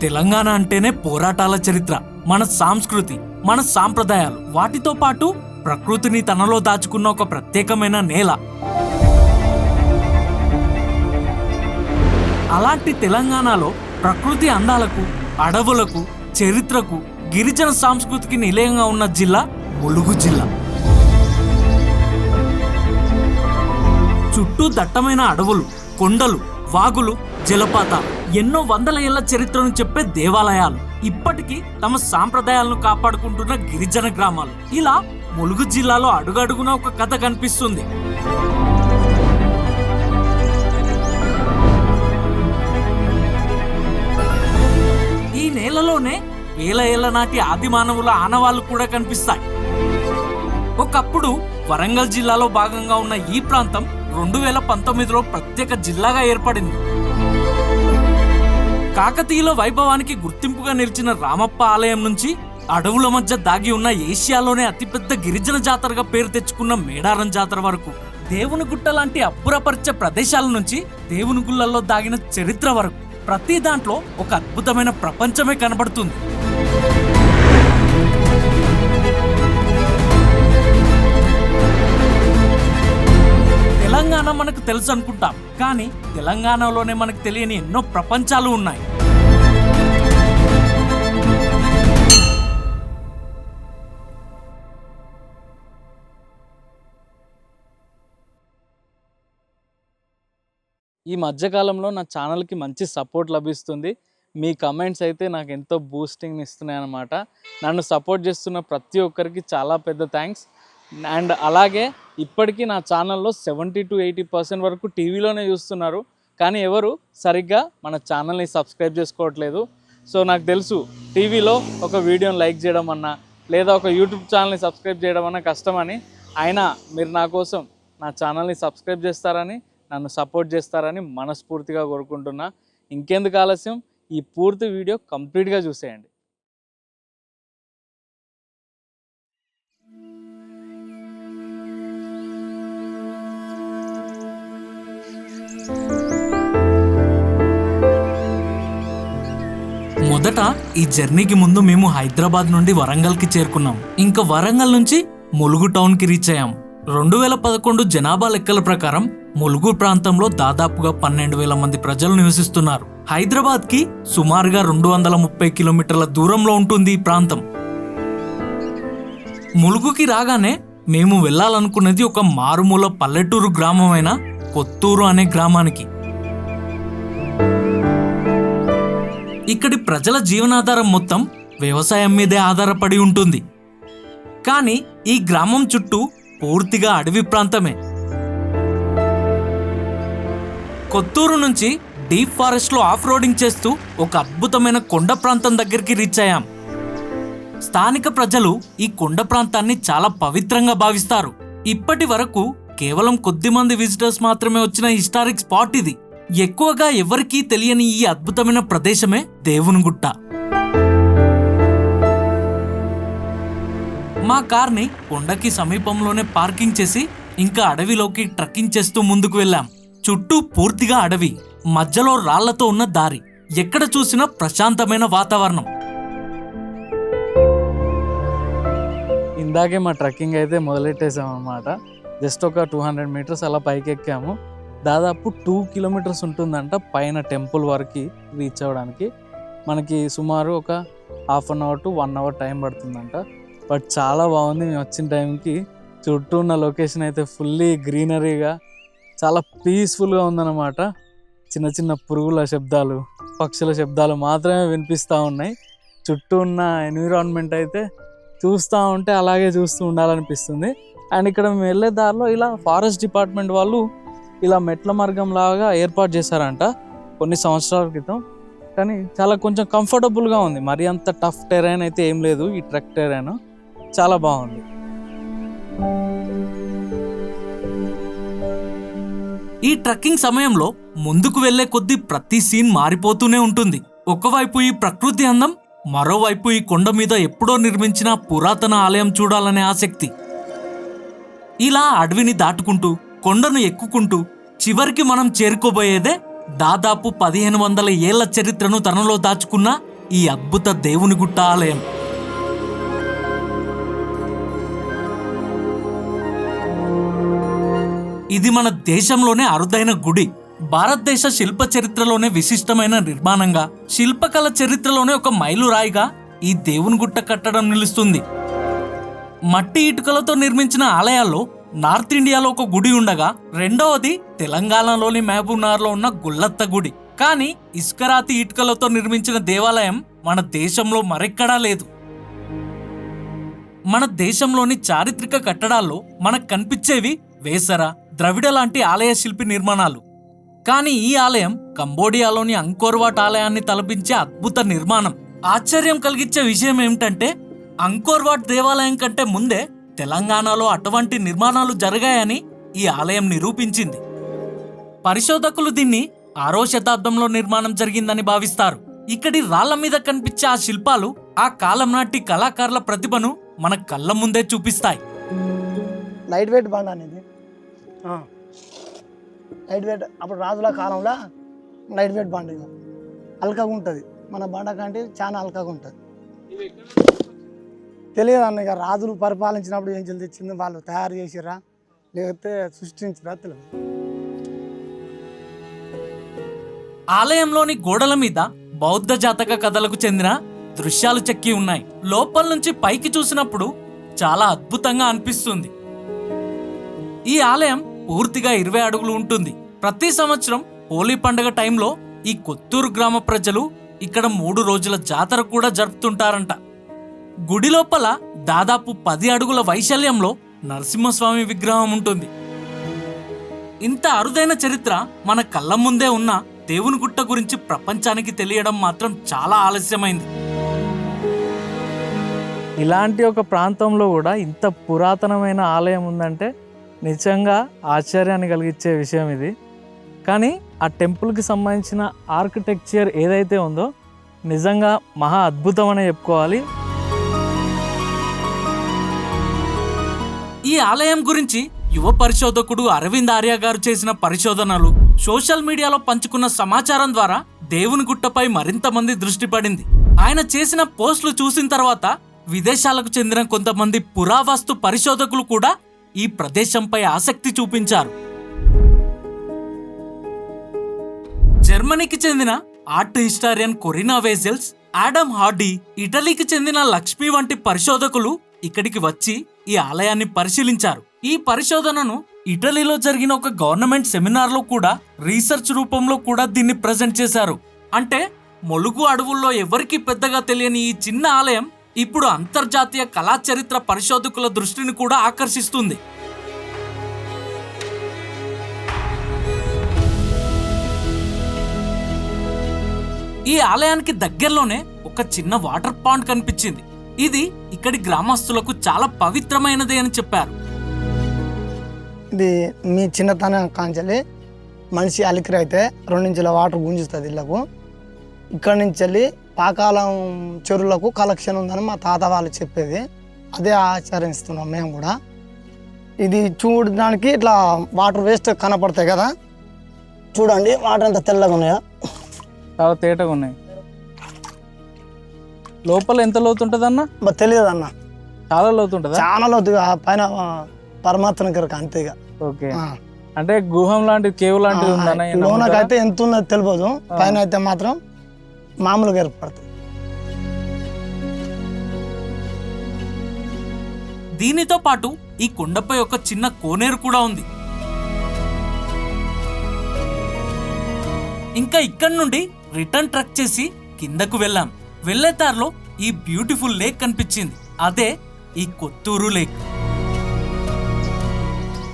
తెలంగాణ అంటేనే పోరాటాల చరిత్ర, మన సంస్కృతి, మన సాంప్రదాయాలు, వాటితో పాటు ప్రకృతిని తనలో దాచుకున్న ఒక ప్రత్యేకమైన నేల. అలాంటి తెలంగాణలో ప్రకృతి అందాలకు, అడవులకు, చరిత్రకు, గిరిజన సంస్కృతికి నిలయంగా ఉన్న జిల్లా ములుగు జిల్లా. చుట్టూ దట్టమైన అడవులు, కొండలు, వాగులు, జలపాతాలు, ఎన్నో వందల ఏళ్ల చరిత్రను చెప్పే దేవాలయాలు, ఇప్పటికీ తమ సాంప్రదాయాలను కాపాడుకుంటున్న గిరిజన గ్రామాలు. ఇలా ములుగు జిల్లాలో అడుగడుగున ఒక కథ కనిపిస్తుంది. ఈ నేలలోనే వేల ఏళ్ల నాటి ఆది మానవుల ఆనవాళ్లు కూడా కనిపిస్తాయి. ఒకప్పుడు వరంగల్ జిల్లాలో భాగంగా ఉన్న ఈ ప్రాంతం 2019లో ప్రత్యేక జిల్లాగా ఏర్పడింది. కాకతీయుల వైభవానికి గుర్తింపుగా నిలిచిన రామప్ప ఆలయం నుంచి అడవుల మధ్య దాగి ఉన్న ఏషియాలోనే అతిపెద్ద గిరిజన జాతరగా పేరు తెచ్చుకున్న మేడారం జాతర వరకు, దేవుని గుట్ట లాంటి అబ్బురపరిచే ప్రదేశాల నుంచి దేవుని గుళ్ళల్లో దాగిన చరిత్ర వరకు, ప్రతి దాంట్లో ఒక అద్భుతమైన ప్రపంచమే కనబడుతుంది. తెలంగాణ మనకు తెలుసు అనుకుంటాం, కానీ తెలంగాణలోనే మనకు తెలియని ఎన్నో ప్రపంచాలు ఉన్నాయి. ఈ మధ్యకాలంలో నా ఛానల్కి మంచి సపోర్ట్ లభిస్తుంది. మీ కమెంట్స్ అయితే నాకు ఎంతో బూస్టింగ్ని ఇస్తున్నాయి అన్నమాట. నన్ను సపోర్ట్ చేస్తున్న ప్రతి ఒక్కరికి చాలా పెద్ద థ్యాంక్స్. అండ్ అలాగే ఇప్పటికీ నా ఛానల్లో 70-80% వరకు టీవీలోనే చూస్తున్నారు, కానీ ఎవరు సరిగ్గా మన ఛానల్ని సబ్స్క్రైబ్ చేసుకోవట్లేదు. సో నాకు తెలుసు టీవీలో ఒక వీడియోని లైక్ చేయడం అన్నా, లేదా ఒక యూట్యూబ్ ఛానల్ని సబ్స్క్రైబ్ చేయడం అన్నా కష్టమని, అయినా మీరు నా కోసం నా ఛానల్ని సబ్స్క్రైబ్ చేస్తారని, నన్ను సపోర్ట్ చేస్తారని మనస్ఫూర్తిగా కోరుకుంటున్నా. ఇంకెందుకు ఆలస్యం, ఈ పూర్తి వీడియో కంప్లీట్గా చూసేయండి. మొదట ఈ జర్నీకి ముందు మేము హైదరాబాద్ నుండి వరంగల్కి చేరుకున్నాం. ఇంకా వరంగల్ నుంచి ములుగు టౌన్కి రీచ్ అయ్యాం. 2011 జనాభా లెక్కల ప్రకారం ములుగు ప్రాంతంలో దాదాపుగా 12,000 మంది ప్రజలు నివసిస్తున్నారు. హైదరాబాద్కి సుమారుగా 230 కిలోమీటర్ల దూరంలో ఉంటుంది ఈ ప్రాంతం. ములుగుకి రాగానే మేము వెళ్ళాలనుకున్నది ఒక మారుమూల పల్లెటూరు గ్రామమైన కొత్తూరు అనే గ్రామానికి. ఇక్కడి ప్రజల జీవనాధారం మొత్తం వ్యవసాయం మీదే ఆధారపడి ఉంటుంది. కానీ ఈ గ్రామం చుట్టూ పూర్తిగా అడవి ప్రాంతమే. కొత్తూరు నుంచి డీప్ ఫారెస్ట్ లో ఆఫ్ రోడింగ్ చేస్తూ ఒక అద్భుతమైన కొండ ప్రాంతం దగ్గరికి రీచ్ అయ్యాం. స్థానిక ప్రజలు ఈ కొండ ప్రాంతాన్ని చాలా పవిత్రంగా భావిస్తారు. ఇప్పటి వరకు కేవలం కొద్ది మంది విజిటర్స్ మాత్రమే వచ్చిన హిస్టారిక్ స్పాట్ ఇది. ఎక్కువగా ఎవరికీ తెలియని ఈ అద్భుతమైన ప్రదేశమే దేవుని గుట్ట. మా కార్ని కొండకి సమీపంలోనే పార్కింగ్ చేసి ఇంకా అడవిలోకి ట్రెక్కింగ్ చేస్తూ ముందుకు వెళ్ళాం. చుట్టూ పూర్తిగా అడవి, మధ్యలో రాళ్లతో ఉన్న దారి, ఎక్కడ చూసినా ప్రశాంతమైన వాతావరణం. ఇందాకే మా ట్రెక్కింగ్ అయితే మొదలెట్టేసాం అన్నమాట. జస్ట్ ఒక 200 మీటర్స్ అలా పైకి ఎక్కాము. దాదాపు 2 కిలోమీటర్స్ ఉంటుందంట పైన టెంపుల్ వరకు రీచ్ అవ్వడానికి. మనకి సుమారు ఒక 1/2 అవర్ to 1 అవర్ టైం పడుతుందంట. బట్ చాలా బాగుంది. మేము వచ్చిన టైంకి చుట్టూ ఉన్న లొకేషన్ అయితే ఫుల్లీ గ్రీనరీగా చాలా పీస్ఫుల్గా ఉందన్నమాట. చిన్న చిన్న పురుగుల శబ్దాలు, పక్షుల శబ్దాలు మాత్రమే వినిపిస్తూ ఉన్నాయి. చుట్టూ ఉన్న ఎన్విరాన్మెంట్ అయితే చూస్తూ ఉంటే అలాగే చూస్తూ ఉండాలనిపిస్తుంది. అండ్ ఇక్కడ మేము వెళ్ళే దారిలో ఇలా ఫారెస్ట్ డిపార్ట్మెంట్ వాళ్ళు ఇలా మెట్ల మార్గం లాగా ఏర్పాటు చేశారంట కొన్ని సంవత్సరాల క్రితం. కానీ చాలా కొంచెం కంఫర్టబుల్గా ఉంది. మరి అంత టఫ్ టెరైన్ అయితే ఏం లేదు. ఈ ట్రెక్ టెరైన్ చాలా బాగుంది. ఈ ట్రెక్కింగ్ సమయంలో ముందుకు వెళ్లే కొద్దీ ప్రతి సీన్ మారిపోతూనే ఉంటుంది. ఒకవైపు ఈ ప్రకృతి అందం, మరోవైపు ఈ కొండ మీద ఎప్పుడో నిర్మించిన పురాతన ఆలయం చూడాలనే ఆసక్తి. ఇలా అడవిని దాటుకుంటూ, కొండను ఎక్కుకుంటూ చివరికి మనం చేరుకోబోయేదే దాదాపు 1500 ఏళ్ల చరిత్రను తనలో దాచుకున్న ఈ అద్భుత దేవుని గుట్ట ఆలయం. ఇది మన దేశంలోనే అరుదైన గుడి. భారతదేశ శిల్ప చరిత్రలోనే విశిష్టమైన నిర్మాణంగా, శిల్పకళ చరిత్రలోనే ఒక మైలురాయిగా ఈ దేవుని గుట్ట కట్టడం నిలుస్తుంది. మట్టి ఇటుకలతో నిర్మించిన ఆలయాల్లో నార్త్ ఇండియాలో ఒక గుడి ఉండగా, రెండవది తెలంగాణలోని మహబూబ్నగర్లో ఉన్న గుల్లత్త గుడి. కానీ ఇసుకరాతి ఇటుకలతో నిర్మించిన దేవాలయం మన దేశంలో మరెక్కడా లేదు. మన దేశంలోని చారిత్రక కట్టడాల్లో మనకు కనిపించేవి వేసర, ద్రవిడ లాంటి ఆలయ శిల్పి నిర్మాణాలు. కానీ ఈ ఆలయం కంబోడియాలోని అంకోర్ వాట్ ఆలయాన్ని తలపించే అద్భుత నిర్మాణం. ఆశ్చర్యం కలిగించే విషయం ఏమిటంటే, అంకోర్ వాట్ దేవాలయం కంటే ముందే తెలంగాణలో అటువంటి నిర్మాణాలు జరిగాయని ఈ ఆలయం నిరూపించింది. పరిశోధకులు దీన్ని 6వ శతాబ్దంలో నిర్మాణం జరిగిందని భావిస్తారు. ఇక్కడి రాళ్ల మీద కనిపించే ఆ శిల్పాలు ఆ కాలం నాటి కళాకారుల ప్రతిభను మన కళ్ళ ముందే చూపిస్తాయి. లైట్ వెయిట్ బండ అనేది లైట్ వెయిట్ అప్పుడు రాజుల కాలంలో లైట్ వెయిట్ బండ అల్కగా ఉంటుంది. మన బండ కంటే చాలా అల్కగా ఉంటుంది. తెలియదు అన్న, ఇక రాజులు పరిపాలించినప్పుడు ఏం తెచ్చింది, వాళ్ళు తయారు చేసిరా లేకపోతే సృష్టించిరా తెలియదు. ఆలయంలోని గోడల మీద బౌద్ధ జాతక కథలకు చెందిన దృశ్యాలు చెక్కి ఉన్నాయి. లోపల నుంచి పైకి చూసినప్పుడు చాలా అద్భుతంగా అనిపిస్తుంది. ఈ ఆలయం పూర్తిగా 20 అడుగులు ఉంటుంది. ప్రతి సంవత్సరం హోలీ పండుగ టైంలో ఈ కొత్తూరు గ్రామ ప్రజలు ఇక్కడ 3 రోజుల జాతర కూడా జరుపుతుంటారంట. గుడి లోపల దాదాపు 10 అడుగుల వైశాల్యంలో నరసింహస్వామి విగ్రహం ఉంటుంది. ఇంత అరుదైన చరిత్ర మన కళ్ళ ముందే ఉన్న దేవుని గుట్ట గురించి ప్రపంచానికి తెలియడం మాత్రం చాలా ఆలస్యమైంది. ఇలాంటి ఒక ప్రాంతంలో కూడా ఇంత పురాతనమైన ఆలయం ఉందంటే నిజంగా ఆశ్చర్యాన్ని కలిగించే విషయం ఇది. కానీ ఆ టెంపుల్కి సంబంధించిన ఆర్కిటెక్చర్ ఏదైతే ఉందో నిజంగా మహా అద్భుతం అనే చెప్పుకోవాలి. ఈ ఆలయం గురించి యువ పరిశోధకుడు అరవింద్ ఆర్య గారు చేసిన పరిశోధనలు, సోషల్ మీడియాలో పంచుకున్న సమాచారం ద్వారా దేవుని గుట్టపై మరింత మంది దృష్టి పడింది. ఆయన చేసిన పోస్టులు చూసిన తర్వాత విదేశాలకు చెందిన కొంతమంది పురావస్తు పరిశోధకులు కూడా ఈ ప్రదేశంపై ఆసక్తి చూపించారు. జర్మనీకి చెందిన art historian Corinna Wessels, Adam Hardy, ఇటలీకి చెందిన లక్ష్మి వంటి పరిశోధకులు ఇక్కడికి వచ్చి ఈ ఆలయాన్ని పరిశీలించారు. ఈ పరిశోధనను ఇటలీలో జరిగిన ఒక గవర్నమెంట్ సెమినార్ లో కూడా రీసెర్చ్ రూపంలో కూడా దీన్ని ప్రజెంట్ చేశారు. అంటే మొలుగు అడవుల్లో ఎవరికి పెద్దగా తెలియని ఈ చిన్న ఆలయం ఇప్పుడు అంతర్జాతీయ కళా చరిత్ర పరిశోధకుల దృష్టిని కూడా ఆకర్షిస్తుంది. ఈ ఆలయానికి దగ్గరలోనే ఒక చిన్న వాటర్ పాండ్ కనిపించింది. ఇది ఇక్కడి గ్రామస్తులకు చాలా పవిత్రమైనది అని చెప్పారు. ఇది మీ చిన్నతనం కాంచెల్లి మనిషి అలికిరి అయితే 2 ఇంచుల వాటర్ గుంజుతుంది ఇళ్ళకు. ఇక్కడి నుంచి వెళ్ళి పాకాలం చెరువులకు కలెక్షన్ ఉందని మా తాత వాళ్ళు చెప్పేది. అదే ఆచరిస్తున్నాం మేము కూడా. ఇది చూడడానికి ఇట్లా వాటర్ వేస్ట్ కనపడతాయి కదా, చూడండి వాటర్ అంతా తెల్లగా ఉన్నాయా, చాలా తేటగా ఉన్నాయి. లోపల ఎంత లోతు ఉంటుంది అన్న? తెలియదు అన్న, చాలా లోతు ఉంటుందా? చాలా లోతుగా పైన పరమాత్మ గారికి అంతేగా. ఓకే, అంటే గుహం లాంటి కేవ్ లాంటిది ఉందన్న. లోనకైతే ఎంత ఉన్నది తెలియదు, పైన అయితే మాత్రం మామూలుగా ఏర్పడుతుంది. దీనితో పాటు ఈ కొండపై ఒక చిన్న కోనేరు కూడా ఉంది. ఇంకా ఇక్కడి నుండి రిటర్న్ ట్రక్ చేసి కిందకు వెళ్ళాం. వెళ్లే దారిలో ఈ బ్యూటిఫుల్ లేక్ కనిపించింది. అదే ఈ కొత్తూరు లేక్.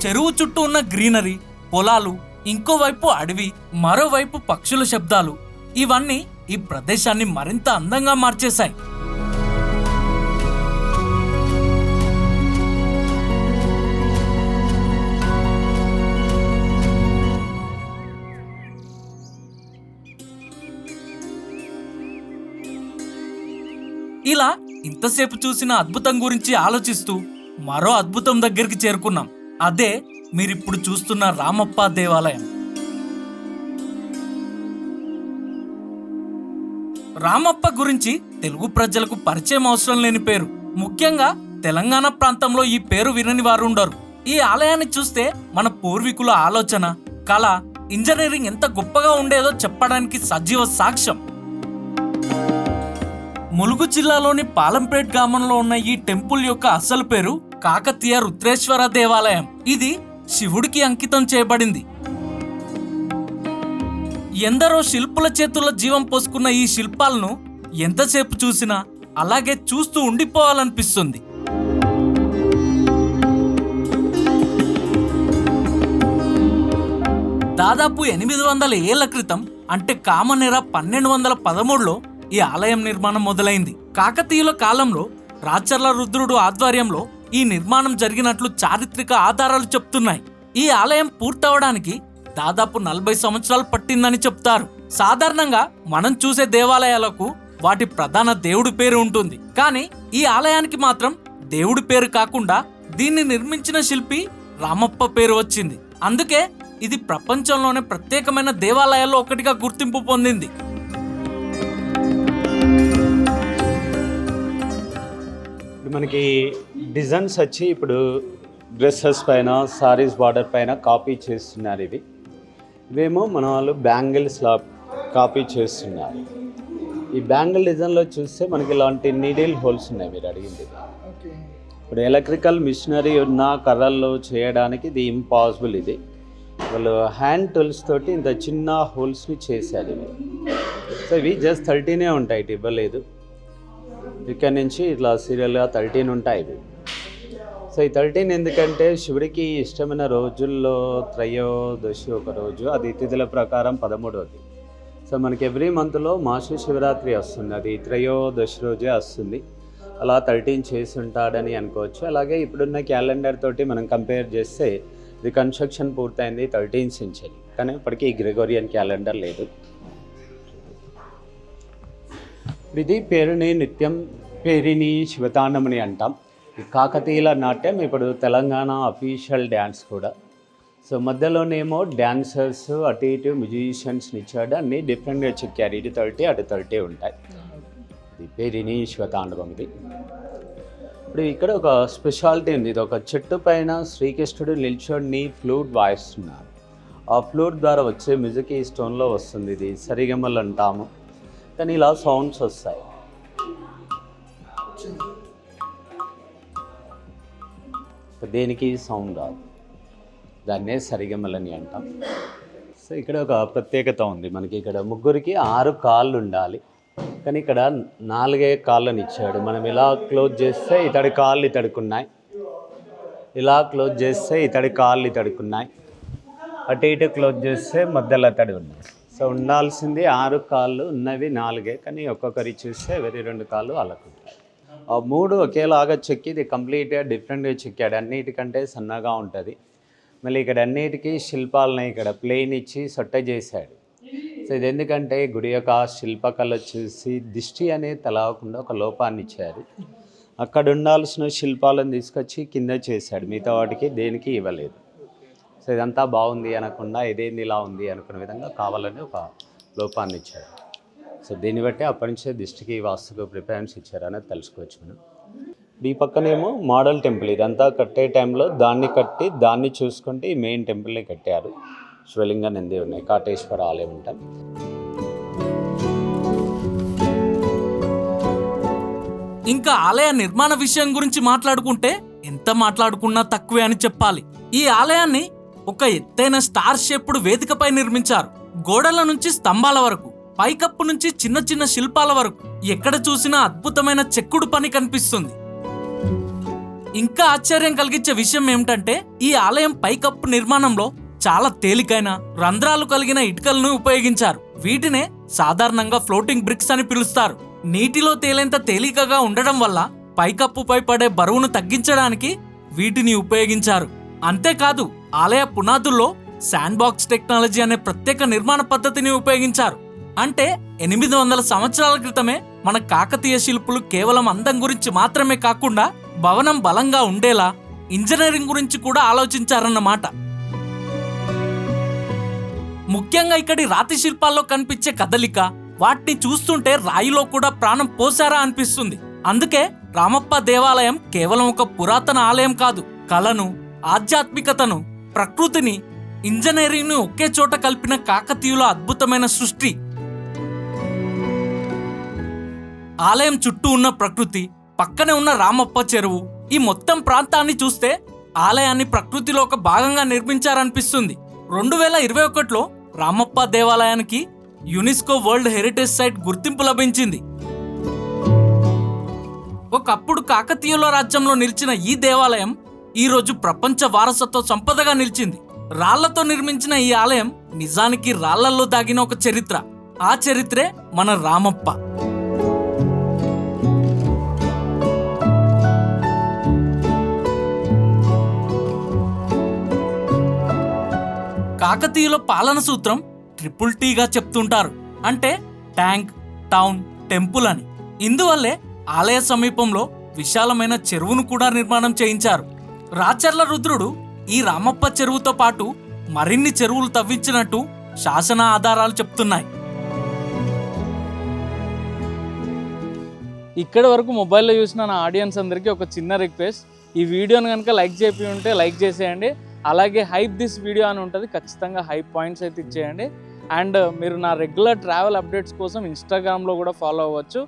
చెరువు చుట్టూ ఉన్న గ్రీనరీ, పొలాలు, ఇంకోవైపు అడవి, మరోవైపు పక్షుల శబ్దాలు, ఇవన్నీ ఈ ప్రదేశాన్ని మరింత అందంగా మార్చేశాయి. ఇలా ఇంతసేపు చూసిన అద్భుతం గురించి ఆలోచిస్తూ మరో అద్భుతం దగ్గరికి చేరుకున్నాం. అదే మీరిప్పుడు చూస్తున్న రామప్ప దేవాలయం. రామప్ప గురించి తెలుగు ప్రజలకు పరిచయం అవసరం లేని పేరు. ముఖ్యంగా తెలంగాణ ప్రాంతంలో ఈ పేరు వినని వారు ఉండరు. ఈ ఆలయాన్ని చూస్తే మన పూర్వీకుల ఆలోచన, కళ, ఇంజనీరింగ్ ఎంత గొప్పగా ఉండేదో చెప్పడానికి సజీవ సాక్ష్యం. ములుగు జిల్లాలోని పాలంపేట్ గ్రామంలో ఉన్న ఈ టెంపుల్ యొక్క అసలు పేరు కాకతీయ రుద్రేశ్వర దేవాలయం. ఇది శివుడికి అంకితం చేయబడింది. ఎందరో శిల్పుల చేతుల్లో జీవం పోసుకున్న ఈ శిల్పాలను ఎంతసేపు చూసినా అలాగే చూస్తూ ఉండిపోవాలనిపిస్తుంది. దాదాపు 800 ఏళ్ల క్రితం, అంటే కామన్ ఎరా 1213లో ఈ ఆలయం నిర్మాణం మొదలైంది. కాకతీయుల కాలంలో రాచర్ల రుద్రుడు ఆధ్వర్యంలో ఈ నిర్మాణం జరిగినట్లు చారిత్రక ఆధారాలు చెప్తున్నాయి. ఈ ఆలయం పూర్తవడానికి దాదాపు 40 సంవత్సరాలు పట్టిందని చెప్తారు. సాధారణంగా మనం చూసే దేవాలయాలకు వాటి ప్రధాన దేవుడి పేరు ఉంటుంది, కానీ ఈ ఆలయానికి మాత్రం దేవుడి పేరు కాకుండా దీన్ని నిర్మించిన శిల్పి రామప్ప పేరు వచ్చింది. అందుకే ఇది ప్రపంచంలోనే ప్రత్యేకమైన దేవాలయాల్లో ఒకటిగా గుర్తింపు పొందింది. మనకి డిజైన్స్ వచ్చి ఇప్పుడు డ్రెస్సెస్ పైన, సారీస్ బార్డర్ పైన కాపీ చేస్తున్నారు. ఇవేమో మన వాళ్ళు బ్యాంగిల్స్లా కాపీ చేస్తున్నారు. ఈ బ్యాంగిల్ డిజైన్లో చూస్తే మనకి ఇలాంటి నీడిల్ హోల్స్ ఉన్నాయి. మీరు అడిగింది ఇప్పుడు ఎలక్ట్రికల్ మిషనరీ ఉన్న కర్రల్లో చేయడానికి ఇది ఇంపాసిబుల్. ఇది వాళ్ళు హ్యాండ్ టూల్స్ తోటి ఇంత చిన్న హోల్స్ని చేశారు. సో ఇవి జస్ట్ 13 ఉంటాయి, ఇటు ఇవ్వలేదు. ఇక్కడ నుంచి ఇట్లా సీరియల్గా 13 ఉంటాయి ఇవి. సో ఈ 13 ఎందుకంటే శివుడికి ఇష్టమైన రోజుల్లో త్రయోదశి ఒక రోజు, అది తిథుల ప్రకారం 13వది. సో మనకి ఎవ్రీ మంత్లో మాస శివరాత్రి వస్తుంది, అది త్రయోదశి రోజే వస్తుంది. అలా 13 చేసి ఉంటాడని అనుకోవచ్చు. అలాగే ఇప్పుడున్న క్యాలెండర్ తోటి మనం కంపేర్ చేస్తే ఇది కన్స్ట్రక్షన్ పూర్తయింది 13th సెంచరీ, కానీ ఇప్పటికీ గ్రెగోరియన్ క్యాలెండర్ లేదు. ఇది పేరుని నిత్యం పేరిని శివతాండమని అంటాం. ఈ కాకతీయుల నాట్యం ఇప్పుడు తెలంగాణ అఫీషియల్ డ్యాన్స్ కూడా. సో మధ్యలోనేమో డ్యాన్సర్స్ అటు ఇటు మ్యూజిషియన్స్ని ఇచ్చాడు, అన్నీ డిఫరెంట్గా చెక్కారు. ఇటు 30 అటు 30 ఉంటాయి. ఇది పేరిని శివతాండవం. ఇది ఇప్పుడు ఇక్కడ ఒక స్పెషాలిటీ ఉంది. ఇది ఒక చెట్టు పైన శ్రీకృష్ణుడు నిల్చొని ఫ్లూట్ వాయిస్తున్నారు. ఆ ఫ్లూట్ ద్వారా వచ్చే మ్యూజిక్ ఈ స్టోన్లో వస్తుంది. ఇది సరిగమలు అంటాము, కానీ ఇలా సౌండ్స్ వస్తాయి. దేనికి సౌండ్ రాదు, దాన్నే సరిగమలని అంటాం. సో ఇక్కడ ఒక ప్రత్యేకత ఉంది. మనకి ఇక్కడ ముగ్గురికి 6 కాళ్ళు ఉండాలి, కానీ ఇక్కడ 4 కాళ్ళని ఇచ్చాడు. మనం ఇలా క్లోజ్ చేస్తే ఇతడి కాళ్ళు ఇతడుకున్నాయి, ఇలా క్లోజ్ చేస్తే ఇతడి కాళ్ళు ఇతడుకున్నాయి, అటు ఇటు క్లోజ్ చేస్తే మధ్యలో అతడి ఉన్నాయి. సో ఉండాల్సింది 6 కాళ్ళు, ఉన్నవి 4, కానీ ఒక్కొక్కరి చూస్తే వేరే 2 కాళ్ళు వాళ్ళకు ఉంటాయి. ఆ 3 ఒకేలాగా చెక్కి ఇది కంప్లీట్గా డిఫరెంట్గా చెక్కాడు. అన్నిటికంటే సన్నగా ఉంటుంది. మళ్ళీ ఇక్కడ అన్నిటికీ శిల్పాలని ఇక్కడ ప్లేన్ ఇచ్చి సొట్ట చేశాడు. సో ఇది ఎందుకంటే గుడి యొక్క శిల్పకళ చూసి దిష్టి అనేది తలవకుండా ఒక లోపాన్ని ఇచ్చారు. అక్కడ ఉండాల్సిన శిల్పాలను తీసుకొచ్చి కింద చేశాడు, మిగతా వాటికి దేనికి ఇవ్వలేదు. సో ఇదంతా బాగుంది అనకుండా ఇదేంది ఇలా ఉంది అనుకునే విధంగా కావాలని ఒక లోపాన్ని ఇచ్చారు. సో దీన్ని బట్టి అప్పటి నుంచే దిష్టికి వాస్తుకు ప్రిఫరెన్స్ ఇచ్చారనేది తెలుసుకోవచ్చు మనం. ఈ పక్కనేమో మోడల్ టెంపుల్. ఇదంతా కట్టే టైంలో దాన్ని కట్టి దాన్ని చూసుకుంటే ఈ మెయిన్ టెంపుల్ని కట్టారు. శివలింగ నంది ఉన్నాయి, కాటేశ్వర ఆలయం ఉంటాయి. ఇంకా ఆలయ నిర్మాణ విషయం గురించి మాట్లాడుకుంటే ఎంత మాట్లాడుకున్నా తక్కువే అని చెప్పాలి. ఈ ఆలయాన్ని ఒక ఎత్తైన స్టార్ షేప్డ్ వేదికపై నిర్మించారు. గోడల నుంచి స్తంభాల వరకు, పైకప్పు నుంచి చిన్న చిన్న శిల్పాల వరకు ఎక్కడ చూసినా అద్భుతమైన చెక్కుడు పని కనిపిస్తుంది. ఇంకా ఆశ్చర్యం కలిగించే విషయం ఏమిటంటే ఈ ఆలయం పైకప్పు నిర్మాణంలో చాలా తేలికైన రంధ్రాలు కలిగిన ఇటుకలను ఉపయోగించారు. వీటినే సాధారణంగా ఫ్లోటింగ్ బ్రిక్స్ అని పిలుస్తారు. నీటిలో తేలేంత తేలికగా ఉండడం వల్ల పైకప్పుపై పడే బరువును తగ్గించడానికి వీటిని ఉపయోగించారు. అంతేకాదు ఆలయ పునాదుల్లో శాండ్ బాక్స్ టెక్నాలజీ అనే ప్రత్యేక నిర్మాణ పద్ధతిని ఉపయోగించారు. అంటే 800 సంవత్సరాల క్రితమే మన కాకతీయ శిల్పులు కేవలం అందం గురించి మాత్రమే కాకుండా భవనం బలంగా ఉండేలా ఇంజనీరింగ్ గురించి కూడా ఆలోచించారన్నమాట. ముఖ్యంగా ఇక్కడి రాతి శిల్పాల్లో కనిపించే కదలిక, వాటిని చూస్తుంటే రాయిలో కూడా ప్రాణం పోసారా అనిపిస్తుంది. అందుకే రామప్ప దేవాలయం కేవలం ఒక పురాతన ఆలయం కాదు, కళను, ఆధ్యాత్మికతను, ప్రకృతిని, ఇంజనీరింగ్ ను ఒకే చోట కలిపిన కాకతీయుల అద్భుతమైన సృష్టి. ఆలయం చుట్టూ ఉన్న ప్రకృతి, పక్కనే ఉన్న రామప్ప చెరువు, ఈ మొత్తం ప్రాంతాన్ని చూస్తే ఆలయాన్ని ప్రకృతిలో ఒక భాగంగా నిర్మించారనిపిస్తుంది. 2021లో రామప్ప దేవాలయానికి యునెస్కో వరల్డ్ హెరిటేజ్ సైట్ గుర్తింపు లభించింది. ఒకప్పుడు కాకతీయుల రాజ్యంలో నిలిచిన ఈ దేవాలయం ఈరోజు ప్రపంచ వారసత్వ సంపదగా నిలిచింది. రాళ్లతో నిర్మించిన ఈ ఆలయం నిజానికి రాళ్లల్లో దాగిన ఒక చరిత్ర. ఆ చరిత్రే మన రామప్ప. కాకతీయుల పాలన సూత్రం ట్రిపుల్ టీగా చెప్తుంటారు. అంటే ట్యాంక్, టౌన్, టెంపుల్ అని. ఇందువల్లే ఆలయ సమీపంలో విశాలమైన చెరువును కూడా నిర్మాణం చేయించారు. రాచర్ల రుద్రుడు ఈ రామప్ప చెరువుతో పాటు మరిన్ని చెరువులు తవ్వించినట్టు శాసన ఆధారాలు చెప్తున్నాయి. ఇక్కడి వరకు మొబైల్లో చూసిన నా ఆడియన్స్ అందరికీ ఒక చిన్న రిక్వెస్ట్, ఈ వీడియోని కనుక లైక్ చేపి ఉంటే లైక్ చేసేయండి. అలాగే హైప్ దిస్ వీడియో అని ఉంటుంది, ఖచ్చితంగా హైప్ పాయింట్స్ అయితే ఇచ్చేయండి. అండ్ మీరు నా రెగ్యులర్ ట్రావెల్ అప్డేట్స్ కోసం ఇన్స్టాగ్రామ్లో కూడా ఫాలో అవ్వచ్చు.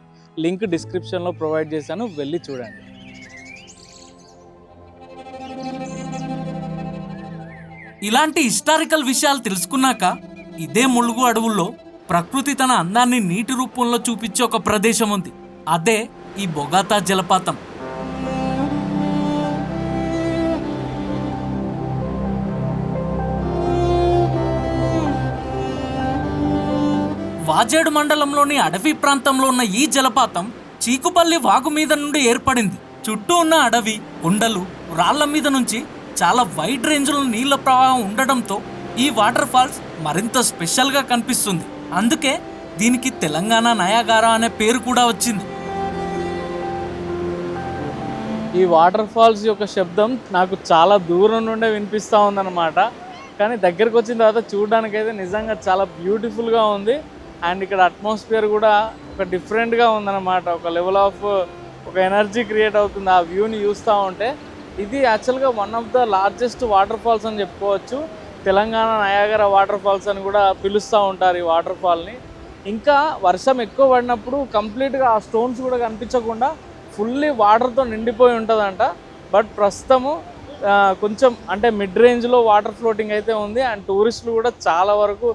లింక్ డిస్క్రిప్షన్లో ప్రొవైడ్ చేశాను, వెళ్ళి చూడండి. ఇలాంటి హిస్టారికల్ విషయాలు తెలుసుకున్నాక ఇదే ములుగు అడవుల్లో ప్రకృతి తన అందాన్ని నీటి రూపంలో చూపించే ఒక ప్రదేశం ఉంది. అదే ఈ బొగాతా జలపాతం. వాజేడు మండలంలోని అడవి ప్రాంతంలో ఉన్న ఈ జలపాతం చీకుపల్లి వాగు మీద నుండి ఏర్పడింది. చుట్టూ ఉన్న అడవి, కొండలు, రాళ్ల మీద నుంచి చాలా వైడ్ రేంజ్లో నీళ్ల ప్రవాహం ఉండడంతో ఈ వాటర్ ఫాల్స్ మరింత స్పెషల్గా కనిపిస్తుంది. అందుకే దీనికి తెలంగాణ నయాగారా అనే పేరు కూడా వచ్చింది. ఈ వాటర్ ఫాల్స్ యొక్క శబ్దం నాకు చాలా దూరం నుండే వినిపిస్తూ ఉందన్నమాట. కానీ దగ్గరకు వచ్చిన తర్వాత చూడడానికైతే నిజంగా చాలా బ్యూటిఫుల్గా ఉంది. అండ్ ఇక్కడ అట్మాస్ఫియర్ కూడా ఒక డిఫరెంట్గా ఉందన్నమాట. ఒక లెవెల్ ఆఫ్ ఒక ఎనర్జీ క్రియేట్ అవుతుంది ఆ వ్యూని చూస్తూ ఉంటే. ఇది యాక్చువల్గా one of the largest water falls అని చెప్పుకోవచ్చు. తెలంగాణ నయాగరా వాటర్ ఫాల్స్ అని కూడా పిలుస్తూ ఉంటారు ఈ వాటర్ ఫాల్ని. ఇంకా వర్షం ఎక్కువ పడినప్పుడు కంప్లీట్గా ఆ స్టోన్స్ కూడా కనిపించకుండా ఫుల్లీ వాటర్తో నిండిపోయి ఉంటుందంట. బట్ ప్రస్తుతము కొంచెం అంటే మిడ్ రేంజ్లో వాటర్ ఫ్లోటింగ్ అయితే ఉంది. అండ్ టూరిస్టులు కూడా చాలా వరకు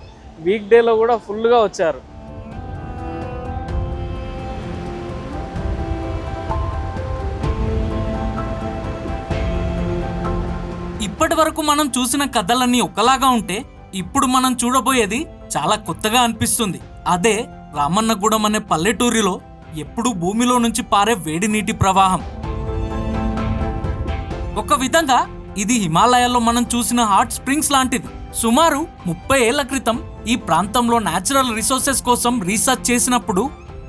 వీక్ డేలో కూడా ఫుల్గా వచ్చారు. ఇప్పటి వరకు మనం చూసిన కథలన్నీ ఒకలాగా ఉంటే ఇప్పుడు మనం చూడబోయేది చాలా కొత్తగా అనిపిస్తుంది. అదే రామన్నగూడెం అనే పల్లెటూరిలో ఎప్పుడూ భూమిలో నుంచి పారే వేడి నీటి ప్రవాహం. ఒక విధంగా ఇది హిమాలయాల్లో మనం చూసిన హాట్ స్ప్రింగ్స్ లాంటిది. సుమారు 30 ఏళ్ల క్రితం ఈ ప్రాంతంలో న్యాచురల్ రిసోర్సెస్ కోసం రీసెర్చ్ చేసినప్పుడు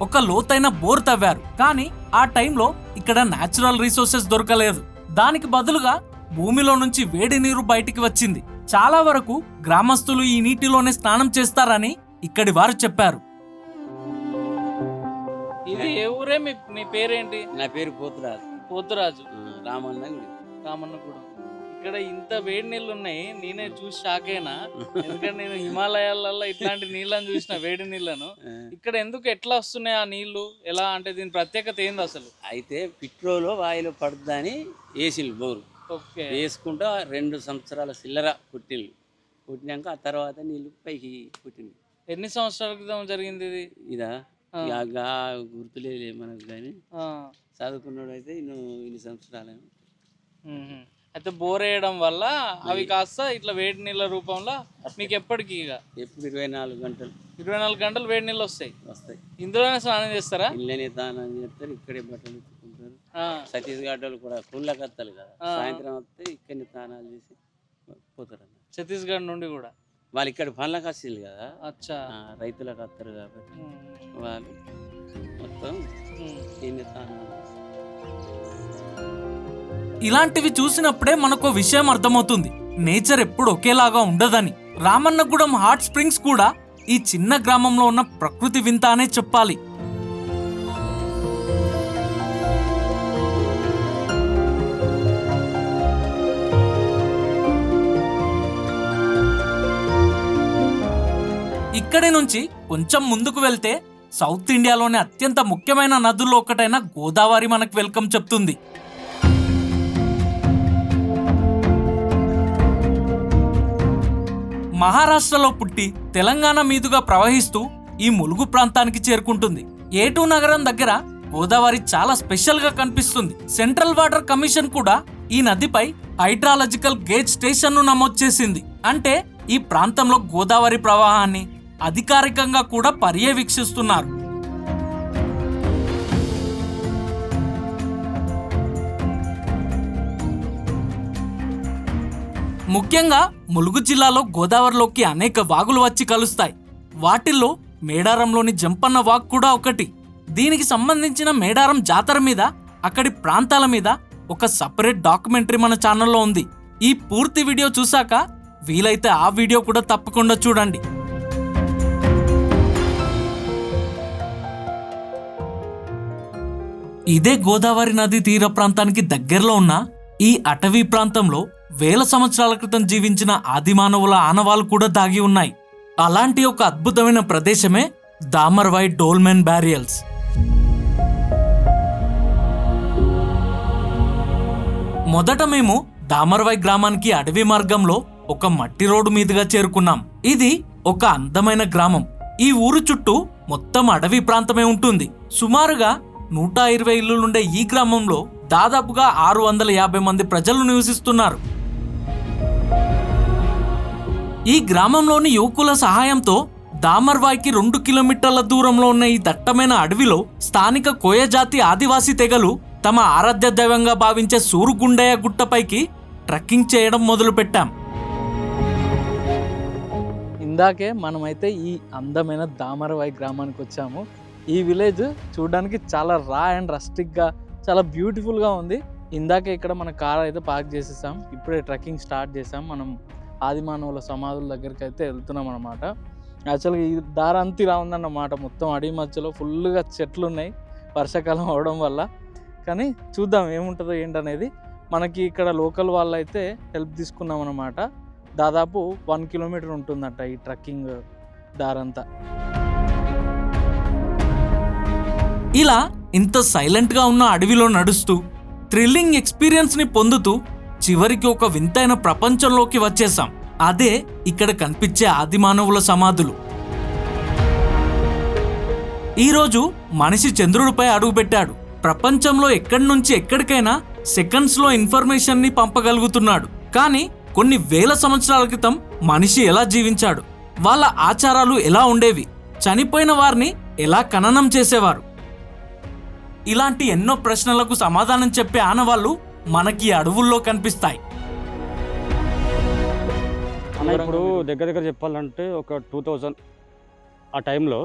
ఒక లోతైన బోర్ తవ్వారు. కానీ ఆ టైంలో ఇక్కడ న్యాచురల్ రిసోర్సెస్ దొరకలేదు. దానికి బదులుగా భూమిలో నుంచి వేడి నీరు బయటికి వచ్చింది. చాలా వరకు గ్రామస్తులు ఈ నీటిలోనే స్నానం చేస్తారని ఇక్కడి వారు చెప్పారు. ఇది ఏ ఊరే? మీ పేరేంటి? నా పేరు పోతురాజు. పోతురాజు. రామన్నగూడెం. ఇక్కడ ఇంత వేడి నీళ్ళు ఉన్నాయి, నేనే చూసి షాక్ అయినా. ఎందుకంటే నేను హిమాలయాలలో ఇట్లాంటి నీళ్ళని చూసిన, వేడి నీళ్ళను. ఇక్కడ ఎందుకు ఎట్లా వస్తున్నాయి ఆ నీళ్లు? ఎలా అంటే దీని ప్రత్యేకత ఏంది అసలు? అయితే పెట్రోల్ ఆయిల్ పడుతుందని వేసిండు బోరు. ఓకే. వేసుకుంటా 2 సంవత్సరాల చిల్లర పుట్టిండు. పుట్టినాక ఆ తర్వాత నీళ్ళు పైకి పుట్టింది. ఎన్ని సంవత్సరాల క్రితం జరిగింది ఇది? ఇదా గుర్తులేదు మనకు, కానీ చదువుకున్నాడు అయితే ఇన్ని సంవత్సరాలు. అయితే బోర్ వేయడం వల్ల అవి కాస్త ఇట్లా వేడి నీళ్ళ రూపంలో మీకు ఎప్పటికీ ఎప్పుడు 24 గంటలు 24 గంటలు వేడి నీళ్ళు వస్తాయి. ఇందులోనే స్నానం చేస్తారా? ఇళ్ళనే స్నానం చేస్తారు, ఇక్కడే బట్టలు ఎత్తుకుంటారు. ఛత్తీస్గఢ్ వాళ్ళు కూడా కూళ్ళకి వస్తారు కదా, సాయంత్రం వస్తే ఇక్కడనే స్నానాలు చేసి పోతారు. ఛత్తీస్గఢ్ నుండి కూడా వాళ్ళు ఇక్కడ పనులకు వస్తారు కదా. అచ్చా. రైతులకు వస్తారు కాబట్టి వాళ్ళు మొత్తం స్నానాలు. ఇలాంటివి చూసినప్పుడే మనకు విషయం అర్థమవుతుంది, నేచర్ ఎప్పుడు ఒకేలాగా ఉండదని. రామన్నగూడెం హాట్ స్ప్రింగ్స్ కూడా ఈ చిన్న గ్రామంలో ఉన్న ప్రకృతి వింత అనే చెప్పాలి. ఇక్కడి నుంచి కొంచెం ముందుకు వెళ్తే సౌత్ ఇండియాలోని అత్యంత ముఖ్యమైన నదుల్లో ఒకటైన గోదావరి మనకు వెల్కమ్ చెప్తుంది. మహారాష్ట్రలో పుట్టి తెలంగాణ మీదుగా ప్రవహిస్తూ ఈ ములుగు ప్రాంతానికి చేరుకుంటుంది. ఏటూ నగరం దగ్గర గోదావరి చాలా స్పెషల్ గా కనిపిస్తుంది. సెంట్రల్ వాటర్ కమిషన్ కూడా ఈ నదిపై హైడ్రాలజికల్ గేజ్ స్టేషన్ ను నమోదు చేసింది. అంటే ఈ ప్రాంతంలో గోదావరి ప్రవాహాన్ని అధికారికంగా కూడా పర్యవేక్షిస్తున్నారు. ముఖ్యంగా ములుగు జిల్లాలో గోదావరిలోకి అనేక వాగులు వచ్చి కలుస్తాయి. వాటిల్లో మేడారంలోని జంపన్న వాగ్ కూడా ఒకటి. దీనికి సంబంధించిన మేడారం జాతర మీద, అక్కడి ప్రాంతాల మీద ఒక సపరేట్ డాక్యుమెంటరీ మన ఛానల్లో ఉంది. ఈ పూర్తి వీడియో చూశాక వీలైతే ఆ వీడియో కూడా తప్పకుండా చూడండి. ఇదే గోదావరి నది తీర ప్రాంతానికి దగ్గరలో ఉన్న ఈ అటవీ ప్రాంతంలో వేల సంవత్సరాల క్రితం జీవించిన ఆదిమానవుల ఆనవాళ్లు కూడా దాగి ఉన్నాయి. అలాంటి ఒక అద్భుతమైన ప్రదేశమే దామర్వాయ్ డోల్మెన్ బ్యారియల్స్. మొదట మేము దామర్వాయ్ గ్రామానికి అడవి మార్గంలో ఒక మట్టి రోడ్డు మీదుగా చేరుకున్నాం. ఇది ఒక అందమైన గ్రామం. ఈ ఊరు చుట్టూ మొత్తం అడవి ప్రాంతమే ఉంటుంది. సుమారుగా 120 ఇళ్లుండే ఈ గ్రామంలో దాదాపుగా 650 మంది ప్రజలు నివసిస్తున్నారు. ఈ గ్రామంలోని యువకుల సహాయంతో దామర్వాయ్కి 2 కిలోమీటర్ల దూరంలో ఉన్న ఈ దట్టమైన అడవిలో స్థానిక కోయ జాతి ఆదివాసీ తెగలు తమ ఆరాధ్య దైవంగా భావించే సూరుగుండయ్య గుట్టపైకి ట్రెక్కింగ్ చేయడం మొదలుపెట్టాం. ఇందాకే మనమైతే ఈ అందమైన దామర్వాయ్ గ్రామానికి వచ్చాము. ఈ విలేజ్ చూడడానికి చాలా రా అండ్ రస్టిక్గా చాలా బ్యూటిఫుల్గా ఉంది. ఇందాకే ఇక్కడ మన కార్ అయితే పార్క్ చేసేసాం. ఇప్పుడే ట్రెక్కింగ్ స్టార్ట్ చేసాం. మనం ఆదిమానవుల సమాధుల దగ్గరికి అయితే వెళ్తున్నాం అనమాట. యాక్చువల్గా ఈ దారి అంతా ఇలా ఉందన్నమాట. మొత్తం అడవి మధ్యలో ఫుల్గా చెట్లు ఉన్నాయి వర్షాకాలం అవడం వల్ల. కానీ చూద్దాం ఏముంటుందో ఏంటనేది. మనకి ఇక్కడ లోకల్ వాళ్ళు అయితే హెల్ప్ తీసుకున్నాం అనమాట. దాదాపు 1 కిలోమీటర్ ఉంటుందట ఈ ట్రెక్కింగ్ దారంతా. ఇలా ఇంత సైలెంట్గా ఉన్న అడవిలో నడుస్తూ థ్రిల్లింగ్ ఎక్స్పీరియన్స్ని పొందుతూ చివరికి ఒక వింతైన ప్రపంచంలోకి వచ్చేసాం. అదే ఇక్కడ కనిపించే ఆదిమానవుల సమాధులు. ఈరోజు మనిషి చంద్రుడిపై అడుగుపెట్టాడు. ప్రపంచంలో ఎక్కడి నుంచి ఎక్కడికైనా సెకండ్స్లో ఇన్ఫర్మేషన్ని పంపగలుగుతున్నాడు. కానీ కొన్ని వేల సంవత్సరాల క్రితం మనిషి ఎలా జీవించాడు, వాళ్ళ ఆచారాలు ఎలా ఉండేవి, చనిపోయిన వారిని ఎలా ఖననం చేసేవారు, ఇలాంటి ఎన్నో ప్రశ్నలకు సమాధానం చెప్పే ఆనవాళ్ళు మనకి అడవుల్లో కనిపిస్తాయి. ఇప్పుడు దగ్గర చెప్పాలంటే ఒక 2000 ఆ టైంలో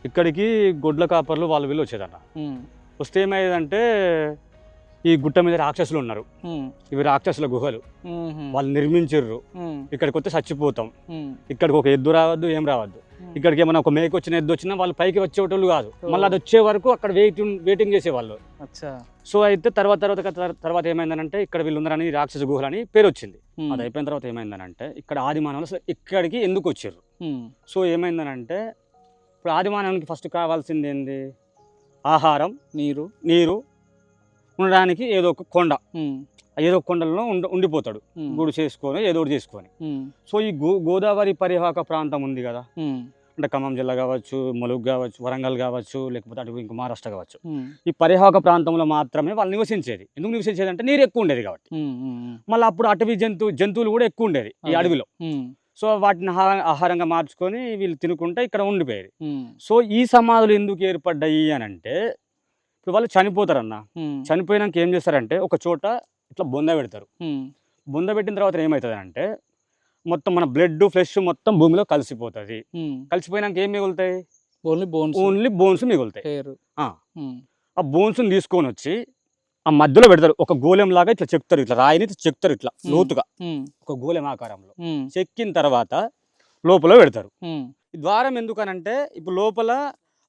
ఇక్కడికి గొడ్ల కాపర్లు వాళ్ళు వీళ్ళు వచ్చేదన్న. వస్తే ఏమయ్యేదంటే ఈ గుట్ట మీద రాక్షసులు ఉన్నారు. ఇవి రాక్షసుల గుహలు. వాళ్ళు నిర్మించారు. ఇక్కడికి వస్తే చచ్చిపోతాం. ఇక్కడికి ఒక ఎద్దు రావద్దు, ఏం రావద్దు. ఇక్కడికి ఏమైనా ఒక మేక వచ్చిన ఎద్దు వచ్చినా వాళ్ళు పైకి వచ్చేటోళ్ళు కాదు. మళ్ళీ అది వచ్చే వరకు అక్కడ వెయిటింగ్ చేసేవాళ్ళు. సో అయితే తర్వాత ఏమైందనంటే ఇక్కడ వీళ్ళు ఉన్నారని రాక్షస గుహలు అని పేరు వచ్చింది. అది అయిపోయిన తర్వాత ఏమైందనంటే ఇక్కడ ఆది మానవులు ఇక్కడికి ఎందుకు వచ్చారు. సో ఏమైందనంటే ఇప్పుడు ఆది మానవునికి ఫస్ట్ కావాల్సింది ఏంది? ఆహారం, నీరు, ఉండడానికి ఏదో ఒక కొండ, ఏదో కొండలలో ఉండిపోతాడు గుడి చేసుకొని ఏదో ఒకటి చేసుకొని. సో ఈ గోదావరి పరివాహక ప్రాంతం ఉంది కదా, అంటే ఖమ్మం జిల్లా కావచ్చు, ములుగు కావచ్చు, వరంగల్ కావచ్చు, లేకపోతే అటు ఇంక మహారాష్ట్ర కావచ్చు, ఈ పరివాహక ప్రాంతంలో మాత్రమే వాళ్ళు నివసించేది. ఎందుకు నివసించేది అంటే నీరు ఎక్కువ ఉండేది కాబట్టి. మళ్ళీ అప్పుడు అటవీ జంతువులు కూడా ఎక్కువ ఉండేది ఈ అడవిలో. సో వాటిని ఆహారంగా మార్చుకొని వీళ్ళు తినుకుంటే ఇక్కడ ఉండిపోయేది. సో ఈ సమాధులు ఎందుకు ఏర్పడ్డాయి అని అంటే, ఇప్పుడు వాళ్ళు చనిపోతారన్న. చనిపోయినాక ఏం చేస్తారంటే ఒక చోట ఇట్లా బొంద పెడతారు. బొంద పెట్టిన తర్వాత ఏమవుతుంది అంటే మొత్తం మన బ్లడ్ ఫ్లెష్ మొత్తం భూమిలో కలిసిపోతుంది. కలిసిపోయినాక ఏం మిగులుతాయి? ఓన్లీ బోన్స్ మిగులుతాయి. ఆ బోన్స్ని తీసుకొని వచ్చి ఆ మధ్యలో పెడతారు. ఒక గోళం లాగా ఇట్లా చెక్తారు, ఇట్లా రాయిని చెక్తారు ఇట్లా లోతుగా ఒక గోళం ఆకారంలో. చెక్కిన తర్వాత లోపల పెడతారు. ఈ ద్వారం ఎందుకనంటే ఇప్పుడు లోపల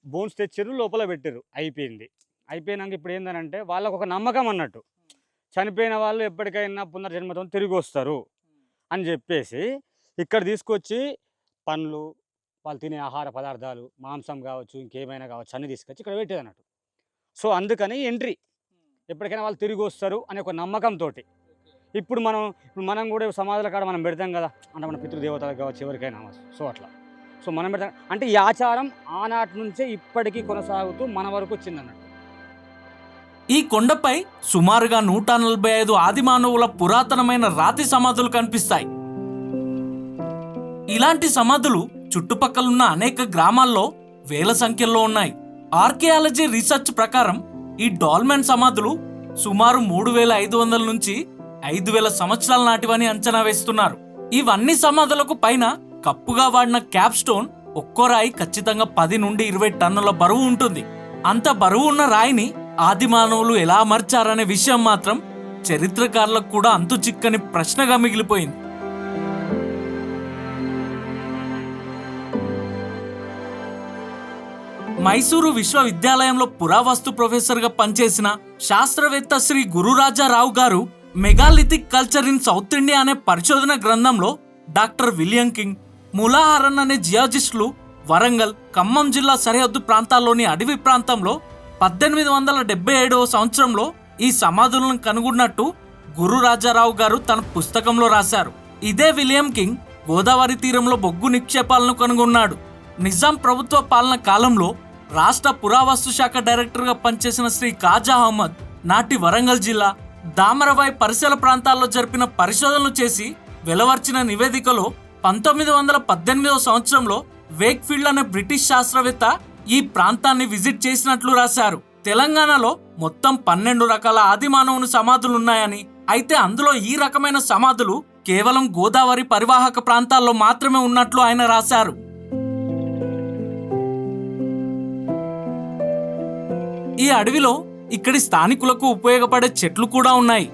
బోన్స్ తెచ్చారు, లోపల పెట్టారు, అయిపోయినాక ఇప్పుడు ఏంటంటే వాళ్ళకు ఒక నమ్మకం అన్నట్టు, చనిపోయిన వాళ్ళు ఎప్పటికైనా పునర్జన్మతో తిరిగి వస్తారు అని చెప్పేసి ఇక్కడ తీసుకొచ్చి పండ్లు, వాళ్ళు తినే ఆహార పదార్థాలు, మాంసం కావచ్చు, ఇంకేమైనా కావచ్చు, అన్ని తీసుకొచ్చి ఇక్కడ పెట్టేది అన్నట్టు. సో అందుకని ఎంట్రీ, ఎప్పటికైనా వాళ్ళు తిరిగి వస్తారు అనే ఒక నమ్మకంతో. ఇప్పుడు మనం కూడా సమాధుల కాడ మనం పెడతాం కదా, అంటే మన పితృదేవతలకు కావచ్చు, ఎవరికైనా. సో అట్లా మనం పెడతాం అంటే ఈ ఆచారం ఆనాటి నుంచే ఇప్పటికీ కొనసాగుతూ మన వరకు వచ్చిందన్నట్టు. ఈ కొండపై సుమారుగా 145 ఆదిమానవుల పురాతనమైన రాతి సమాధులు కనిపిస్తాయి. ఇలాంటి సమాధులు చుట్టుపక్కలున్న అనేక గ్రామాల్లో వేల సంఖ్యలో ఉన్నాయి. ఆర్కియాలజీ రీసెర్చ్ ప్రకారం ఈ డాల్మెన్ సమాధులు సుమారు 3500 నుంచి 5000 సంవత్సరాల నాటివని అంచనా వేస్తున్నారు. ఇవన్నీ సమాధులకు పైన కప్పుగా వాడిన క్యాప్ స్టోన్ ఒక్కో రాయి ఖచ్చితంగా 10 నుండి 20 టన్నుల బరువు ఉంటుంది. అంత బరువు ఉన్న రాయిని ఆది మానవులు ఎలా అమర్చారనే విషయం మాత్రం చరిత్రకారులకు కూడా అంతు చిక్కని ప్రశ్నగా మిగిలిపోయింది. మైసూరు విశ్వవిద్యాలయంలో పురావస్తు ప్రొఫెసర్గా పనిచేసిన శాస్త్రవేత్త శ్రీ గురురాజారావు గారు megalithic culture in south India అనే పరిశోధన గ్రంథంలో డాక్టర్ విలియం కింగ్, ములాహరన్ అనే జియాలజిస్టులు వరంగల్, ఖమ్మం జిల్లా సరిహద్దు ప్రాంతాల్లోని అడవి ప్రాంతంలో 1877వ సంవత్సరంలో ఈ సమాధులను కనుగొన్నట్టు గురురాజారావు గారు తన పుస్తకంలో రాశారు. ఇదే విలియం కింగ్ గోదావరి తీరంలో బొగ్గు నిక్షేపాలను కనుగొన్నాడు. నిజాం ప్రభుత్వ పాలన కాలంలో రాష్ట్ర పురావస్తు శాఖ డైరెక్టర్గా పనిచేసిన శ్రీ ఖాజా అహ్మద్ నాటి వరంగల్ జిల్లా దామరవాయి పరిసర ప్రాంతాల్లో జరిపిన పరిశోధనలు చేసి వెలువర్చిన నివేదికలో 1918వ సంవత్సరంలో వేక్ఫీల్డ్ అనే బ్రిటిష్ శాస్త్రవేత్త ఈ ప్రాంతాన్ని విజిట్ చేసినట్లు రాశారు. తెలంగాణలో మొత్తం 12 రకాల ఆదిమానవుని సమాధులున్నాయని, అయితే అందులో ఈ రకమైన సమాధులు కేవలం గోదావరి పరివాహక ప్రాంతాల్లో మాత్రమే ఉన్నట్లు ఆయన రాశారు. ఈ అడవిలో ఇక్కడి స్థానికులకు ఉపయోగపడే చెట్లు కూడా ఉన్నాయి.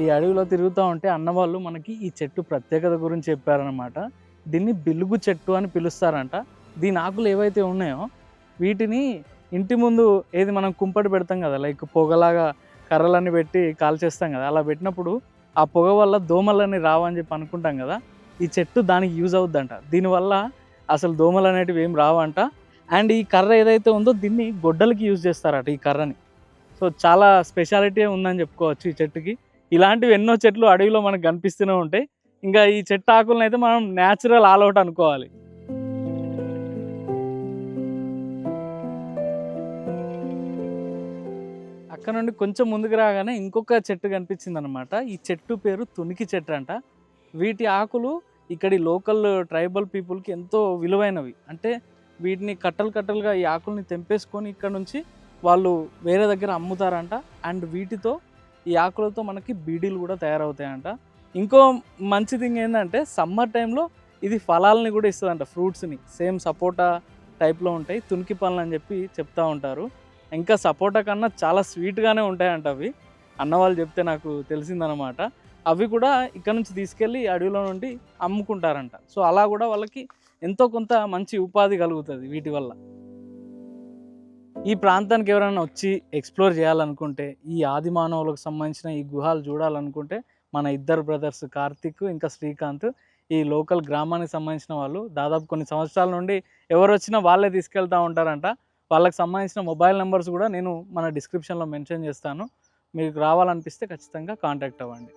ఈ అడవిలో తిరుగుతూ ఉంటే అన్నవాళ్ళు మనకి ఈ చెట్టు ప్రత్యేకత గురించి చెప్పారనమాట. దీన్ని బిలుగు చెట్టు అని పిలుస్తారంట. దీని ఆకులు ఏవైతే ఉన్నాయో వీటిని ఇంటి ముందు ఏది మనం కుంపటి పెడతాం కదా, లైక్ పొగలాగా కర్రలన్నీ పెట్టి కాల్చేస్తాం కదా, అలా పెట్టినప్పుడు ఆ పొగ వల్ల దోమలన్నీ రావని చెప్పి అనుకుంటాం కదా, ఈ చెట్టు దానికి యూజ్ అవుద్దంట. దీనివల్ల అసలు దోమలు అనేటివి ఏం రావంట. అండ్ ఈ కర్ర ఏదైతే ఉందో దీన్ని గొడ్డలకి యూజ్ చేస్తారట ఈ కర్రని. సో చాలా స్పెషాలిటీ ఉందని చెప్పుకోవచ్చు ఈ చెట్టుకి. ఇలాంటివి ఎన్నో చెట్లు అడవిలో మనకు కనిపిస్తూనే ఉంటాయి. ఇంకా ఈ చెట్టు ఆకులను అయితే మనం న్యాచురల్ ఆల్అవుట్ అనుకోవాలి. అక్కడ నుండి కొంచెం ముందుకు రాగానే ఇంకొక చెట్టు కనిపించింది అనమాట. ఈ చెట్టు పేరు తునికి చెట్టు అంట. వీటి ఆకులు ఇక్కడి లోకల్ ట్రైబల్ పీపుల్కి ఎంతో విలువైనవి. అంటే వీటిని కట్టలుగా ఈ ఆకుల్ని తెంపేసుకొని ఇక్కడ నుంచి వాళ్ళు వేరే దగ్గర అమ్ముతారంట. అండ్ వీటితో ఈ ఆకులతో మనకి బీడీలు కూడా తయారవుతాయంట. ఇంకో మంచి థింగ్ ఏంటంటే సమ్మర్ టైంలో ఇది ఫలాలని కూడా ఇస్తుందంట, ఫ్రూట్స్ని. సేమ్ సపోటా టైప్లో ఉంటాయి, తునికి పళ్ళు అని చెప్పి చెప్తూ ఉంటారు. ఇంకా సపోటా కన్నా చాలా స్వీట్గానే ఉంటాయంట అవి. అన్నవాళ్ళు చెప్తే నాకు తెలిసిందనమాట. అవి కూడా ఇక్కడ నుంచి తీసుకెళ్ళి అడవిలో నుండి అమ్ముకుంటారంట. సో అలా కూడా వాళ్ళకి ఎంతో కొంత మంచి ఉపాధి కలుగుతుంది వీటి వల్ల. ఈ ప్రాంతానికి ఎవరైనా వచ్చి ఎక్స్ప్లోర్ చేయాలనుకుంటే, ఈ ఆది మానవులకు సంబంధించిన ఈ గుహాలు చూడాలనుకుంటే, మన ఇద్దరు బ్రదర్స్ కార్తిక్ ఇంకా శ్రీకాంత్ ఈ లోకల్ గ్రామానికి సంబంధించిన వాళ్ళు దాదాపు కొన్ని సంవత్సరాల నుండి ఎవరు వచ్చినా వాళ్ళే తీసుకెళ్తూ ఉంటారంట. వాళ్ళకి సంబంధించిన మొబైల్ నెంబర్స్ కూడా నేను మన డిస్క్రిప్షన్లో మెన్షన్ చేస్తాను. మీకు రావాలనిపిస్తే ఖచ్చితంగా కాంటాక్ట్ అవ్వండి.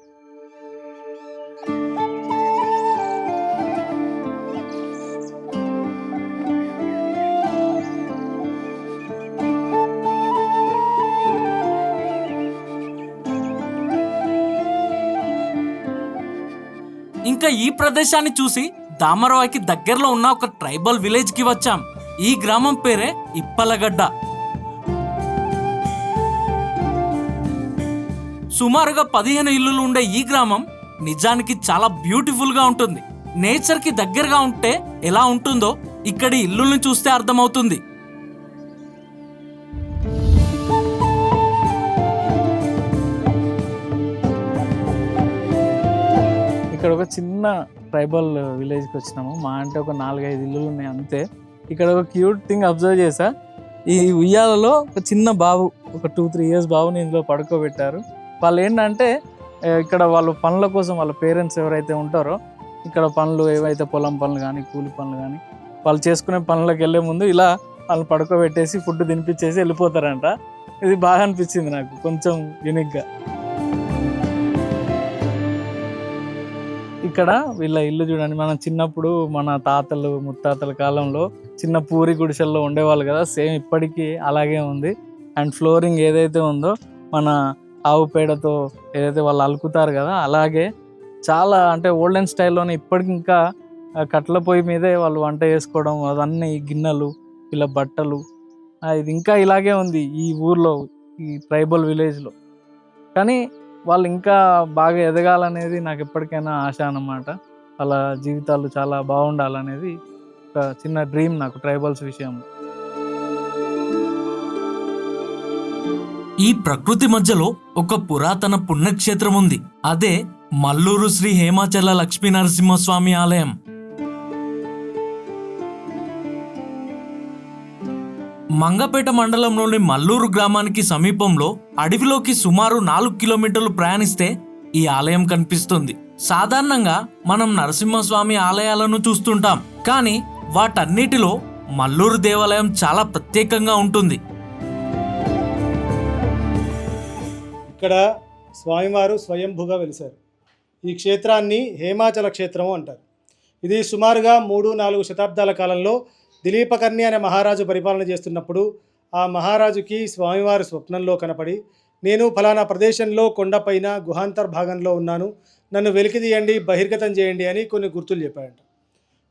ఇంకా ఈ ప్రదేశాన్ని చూసి దామరవాయికి దగ్గరలో ఉన్న ఒక ట్రైబల్ విలేజ్ కి వచ్చాం. ఈ గ్రామం పేరే ఇప్పలగడ్డ. సుమారుగా 15 ఇల్లులు ఉండే ఈ గ్రామం నిజానికి చాలా బ్యూటిఫుల్ గా ఉంటుంది. నేచర్ కి దగ్గరగా ఉంటే ఎలా ఉంటుందో ఇక్కడి ఇల్లుల్ని చూస్తే అర్థమవుతుంది. చిన్న ట్రైబల్ విలేజ్కి వచ్చినాము. మా అంటే ఒక 4-5 ఇల్లులు ఉన్నాయి అంతే. ఇక్కడ ఒక క్యూట్ థింగ్ అబ్జర్వ్ చేసా. ఈ ఉయ్యాలలో ఒక చిన్న బాబు, ఒక 2-3 ఇయర్స్ బాబుని ఇందులో పడుకోబెట్టారు. వాళ్ళు ఏంటంటే ఇక్కడ వాళ్ళు పనుల కోసం వాళ్ళ పేరెంట్స్ ఎవరైతే ఉంటారో ఇక్కడ పనులు ఏవైతే పొలం పనులు కానీ కూలి పనులు కానీ వాళ్ళు చేసుకునే పనులకు వెళ్ళే ముందు ఇలా వాళ్ళు పడుకోబెట్టేసి ఫుడ్ తినిపించేసి వెళ్ళిపోతారంట. ఇది బాగా అనిపించింది నాకు, కొంచెం యూనిక్గా. ఇక్కడ వీళ్ళ ఇల్లు చూడండి, మనం చిన్నప్పుడు మన తాతలు ముత్తాతల కాలంలో చిన్న పూరి గుడిసెల్లో ఉండేవాళ్ళు కదా, సేమ్ ఇప్పటికీ అలాగే ఉంది. అండ్ ఫ్లోరింగ్ ఏదైతే ఉందో మన ఆవు పేడతో ఏదైతే వాళ్ళు అలుకుతారు కదా, అలాగే చాలా అంటే ఓల్డెన్ స్టైల్లోనే ఇప్పటికి ఇంకా కట్టెల పొయ్యి మీదే వాళ్ళు వంట చేసుకోవడం, అదన్నీ గిన్నెలు, వీళ్ళ బట్టలు, ఇది ఇంకా ఇలాగే ఉంది ఈ ఊర్లో, ఈ ట్రైబల్ విలేజ్లో. కానీ వాళ్ళు ఇంకా బాగా ఎదగాలనేది నాకు ఎప్పటికైనా ఆశ అన్నమాట. వాళ్ళ జీవితాలు చాలా బాగుండాలనేది ఒక చిన్న డ్రీమ్ నాకు ట్రైబల్స్ విషయంలో. ఈ ప్రకృతి మధ్యలో ఒక పురాతన పుణ్యక్షేత్రం ఉంది. అదే మల్లూరు శ్రీ హేమాచల లక్ష్మీ నరసింహస్వామి ఆలయం. మంగపేట మండలంలోని మల్లూరు గ్రామానికి సమీపంలో అడవిలోకి సుమారు 4 కిలోమీటర్లు ప్రయాణిస్తే ఈ ఆలయం కనిపిస్తుంది. సాధారణంగా మనం నరసింహస్వామి ఆలయాలను చూస్తుంటాం, కానీ వాటన్నిటిలో మల్లూరు దేవాలయం చాలా ప్రత్యేకంగా ఉంటుంది. ఇక్కడ స్వామివారు స్వయంభుగా వెలిశారు. ఈ క్షేత్రాన్ని హేమాచల క్షేత్రము అంటారు. ఇది సుమారుగా 3-4 శతాబ్దాల కాలంలో దిలీపకర్ణి అనే మహారాజు పరిపాలన చేస్తున్నప్పుడు ఆ మహారాజుకి స్వామివారి స్వప్నంలో కనపడి, నేను ఫలానా ప్రదేశంలో కొండపైన గుహాంతర్భాగంలో ఉన్నాను, నన్ను వెలికితీయండి, బహిర్గతం చేయండి అని కొన్ని గుర్తులు చెప్పాడంట.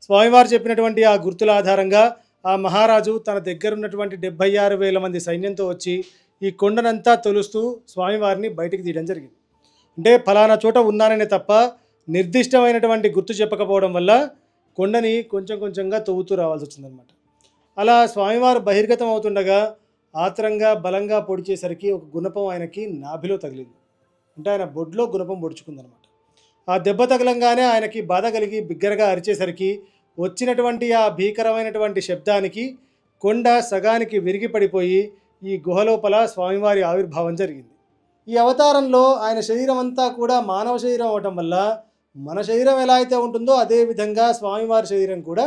స్వామివారు చెప్పినటువంటి ఆ గుర్తుల ఆధారంగా ఆ మహారాజు తన దగ్గర ఉన్నటువంటి 76,000 మంది సైన్యంతో వచ్చి ఈ కొండనంతా తొలుస్తూ స్వామివారిని బయటికి తీయడం జరిగింది. అంటే ఫలానా చోట ఉన్నాననే తప్ప నిర్దిష్టమైనటువంటి గుర్తు చెప్పకపోవడం వల్ల కొండని కొంచెం కొంచెంగా తవ్వుతూ రావాల్సి వచ్చిందనమాట. అలా స్వామివారు బహిర్గతం అవుతుండగా ఆత్రంగా బలంగా పొడిచేసరికి ఒక గుణపం ఆయనకి నాభిలో తగిలింది. అంటే ఆయన బొడ్లో గుణపం పొడుచుకుందనమాట. ఆ దెబ్బ తగలంగానే ఆయనకి బాధ కలిగి బిగ్గరగా అరిచేసరికి వచ్చినటువంటి ఆ భీకరమైనటువంటి శబ్దానికి కొండ సగానికి విరిగి పడిపోయి ఈ గుహలోపల స్వామివారి ఆవిర్భావం జరిగింది. ఈ అవతారంలో ఆయన శరీరం అంతా కూడా మానవ శరీరం అవటం వల్ల మన శరీరం ఎలా అయితే ఉంటుందో అదే విధంగా స్వామివారి శరీరం కూడా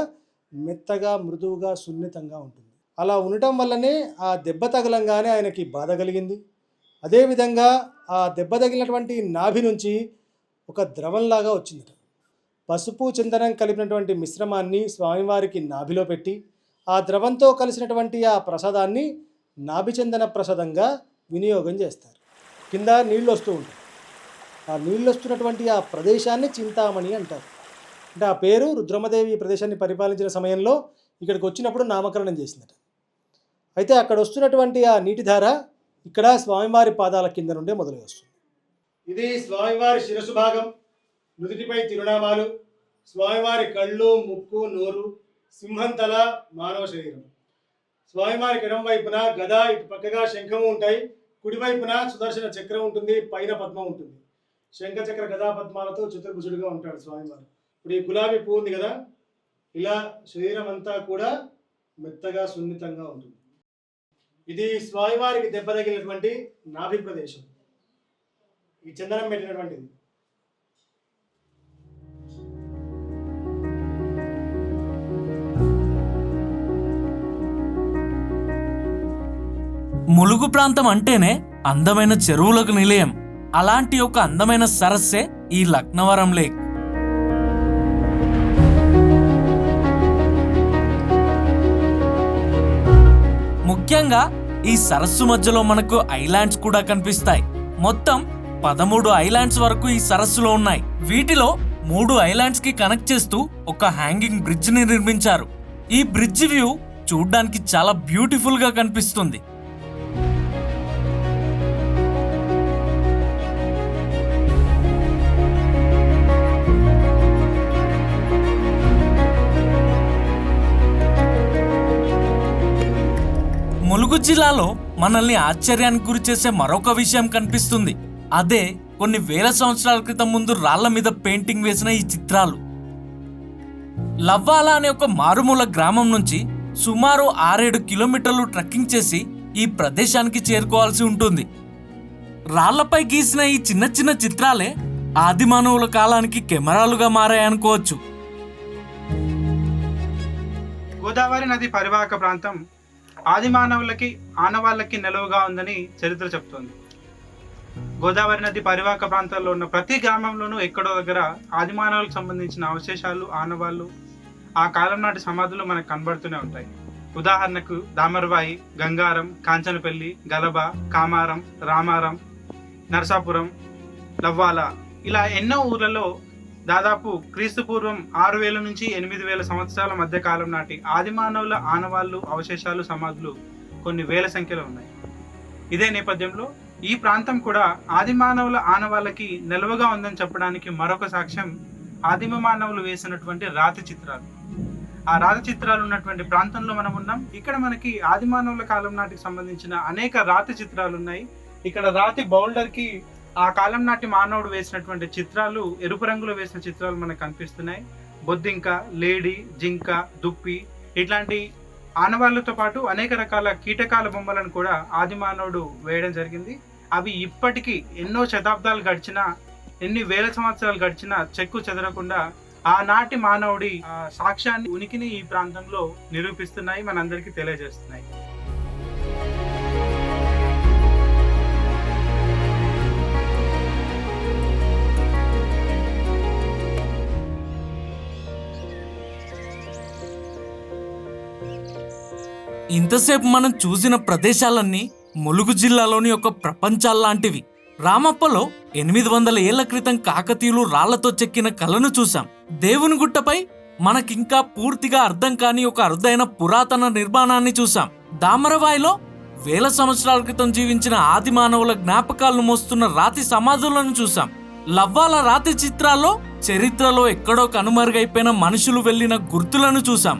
మెత్తగా, మృదువుగా, సున్నితంగా ఉంటుంది. అలా ఉండటం వల్లనే ఆ దెబ్బ తగలంగానే ఆయనకి బాధ కలిగింది. అదేవిధంగా ఆ దెబ్బ తగిలినటువంటి నాభి నుంచి ఒక ద్రవంలాగా వచ్చిందట. పసుపు చందనం కలిపినటువంటి మిశ్రమాన్ని స్వామివారికి నాభిలో పెట్టి ఆ ద్రవంతో కలిసినటువంటి ఆ ప్రసాదాన్ని నాభిచందన ప్రసాదంగా వినియోగం చేస్తారు. కింద నీళ్ళు వస్తూ ఉంటాయి. ఆ నీళ్ళు వస్తున్నటువంటి ఆ ప్రదేశాన్ని చింతామణి అంటారు. అంటే ఆ పేరు రుద్రమదేవి ఈ ప్రదేశాన్ని పరిపాలించిన సమయంలో ఇక్కడికి వచ్చినప్పుడు నామకరణం చేసిందట. అయితే అక్కడ వస్తున్నటువంటి ఆ నీటిధార ఇక్కడ స్వామివారి పాదాల కింద నుండే మొదలు వస్తుంది. ఇది స్వామివారి శిరస్సు భాగం, నుదుటిపై తిరునామాలు, స్వామివారి కళ్ళు, ముక్కు, నోరు, సింహం తల, మానవ శరీరం. స్వామివారికి ఎడం వైపున గద, ఇటు పక్కగా శంఖము ఉంటాయి. కుడివైపున సుదర్శన చక్రం ఉంటుంది, పైన పద్మం ఉంటుంది. శంఖ చక్ర గదా పద్మాలతో చతుర్భుజుడుగా ఉంటాడు స్వామివారు. ఇప్పుడు ఈ గులాబీ పువ్వు ఉంది కదా, ఇలా శరీరం అంతా కూడా మెత్తగా సున్నితంగా ఉంటుంది. ఇది స్వామివారికి దెబ్బ తగిలినటువంటి నాభి ప్రదేశం. ఈ చందనం పెట్టినటువంటిది. ములుగు ప్రాంతం అంటేనే అందమైన చెరువులకు నిలయం. అలాంటి ఒక అందమైన సరస్సే ఈ లక్నవరం లేక్. ముఖ్యంగా ఈ సరస్సు మధ్యలో మనకు ఐలాండ్స్ కూడా కనిపిస్తాయి. మొత్తం 13 ఐలాండ్స్ వరకు ఈ సరస్సులో ఉన్నాయి. వీటిలో 3 ఐలాండ్స్ కి కనెక్ట్ చేస్తూ ఒక హ్యాంగింగ్ బ్రిడ్జ్ ని నిర్మించారు. ఈ బ్రిడ్జ్ వ్యూ చూడ్డానికి చాలా బ్యూటిఫుల్ గా కనిపిస్తుంది. ములుగు జిల్లాలో మనల్ని ఆశ్చర్యానికి గురి చేసే మరొక విషయం కనిపిస్తుంది. అదే కొన్ని వేల సంవత్సరాల క్రితం ముందు రాళ్ల మీద పెయింటింగ్ వేసిన ఈ చిత్రాలు. లవ్వాలా అనే ఒక మారుమూల గ్రామం నుంచి సుమారు 6-7 కిలోమీటర్లు ట్రెక్కింగ్ చేసి ఈ ప్రదేశానికి చేరుకోవాల్సి ఉంటుంది. రాళ్లపై గీసిన ఈ చిన్న చిన్న చిత్రాలే ఆది మానవుల కాలానికి కెమెరాలుగా మారాయనుకోవచ్చు. గోదావరి నది పరివాహక ప్రాంతం ఆది మానవులకి ఆనవాళ్ళకి నిలవుగా ఉందని చరిత్ర చెప్తోంది. గోదావరి నది పరివాహక ప్రాంతాల్లో ఉన్న ప్రతి గ్రామంలోనూ ఎక్కడో దగ్గర ఆది మానవులకు సంబంధించిన అవశేషాలు, ఆనవాళ్ళు, ఆ కాలం నాటి సమాధులు మనకు కనబడుతూనే ఉంటాయి. ఉదాహరణకు దామర్వాయి, గంగారం, కాంచనపల్లి, గలబ, కామారం, రామారం, నరసాపురం, లవ్వాల ఇలా ఎన్నో ఊర్లలో దాదాపు క్రీస్తుపూర్వం 6000 నుంచి 8000 సంవత్సరాల మధ్య కాలం నాటి ఆదిమానవుల ఆనవాళ్ళు, అవశేషాలు, సమాధులు కొన్ని వేల సంఖ్యలో ఉన్నాయి. ఇదే నేపథ్యంలో ఈ ప్రాంతం కూడా ఆదిమానవుల ఆనవాళ్ళకి నిల్వగా ఉందని చెప్పడానికి మరొక సాక్ష్యం ఆదిమ మానవులు వేసినటువంటి రాతి చిత్రాలు. ఆ రాతి చిత్రాలు ఉన్నటువంటి ప్రాంతంలో మనం ఉన్నాం. ఇక్కడ మనకి ఆదిమానవుల కాలం నాటికి సంబంధించిన అనేక రాతి చిత్రాలు ఉన్నాయి. ఇక్కడ రాతి బౌల్డర్ కి ఆ కాలం నాటి మానవుడు వేసినటువంటి చిత్రాలు, ఎరుపు రంగులో వేసిన చిత్రాలు మనకు కనిపిస్తున్నాయి. బొద్దింక, లేడి, జింక, దుప్పి ఇట్లాంటి ఆనవాళ్ళతో పాటు అనేక రకాల కీటకాల బొమ్మలను కూడా ఆది మానవుడు వేయడం జరిగింది. అవి ఇప్పటికీ ఎన్నో శతాబ్దాలు గడిచినా, ఎన్ని వేల సంవత్సరాలు గడిచినా చెక్కు చెదరకుండా ఆనాటి మానవుడి సాక్ష్యాన్ని, ఉనికిని ఈ ప్రాంతంలో నిరూపిస్తున్నాయి, మనందరికీ తెలియజేస్తున్నాయి. ఇంతసేపు మనం చూసిన ప్రదేశాలన్నీ ములుగు జిల్లాలోని ఒక ప్రపంచాల్లాంటివి. రామప్పలో 800 ఏళ్ల క్రితం కాకతీయులు రాళ్లతో చెక్కిన కళను చూసాం. దేవుని గుట్టపై మనకింకా పూర్తిగా అర్థం కాని ఒక అరుదైన పురాతన నిర్మాణాన్ని చూసాం. దామరవాయిలో వేల సంవత్సరాల క్రితం జీవించిన ఆది మానవుల జ్ఞాపకాలను మోస్తున్న రాతి సమాధులను చూసాం. లవ్వాల రాతి చిత్రాల్లో చరిత్రలో ఎక్కడో కనుమరుగైపోయిన మనుషులు వెళ్లిన గుర్తులను చూసాం.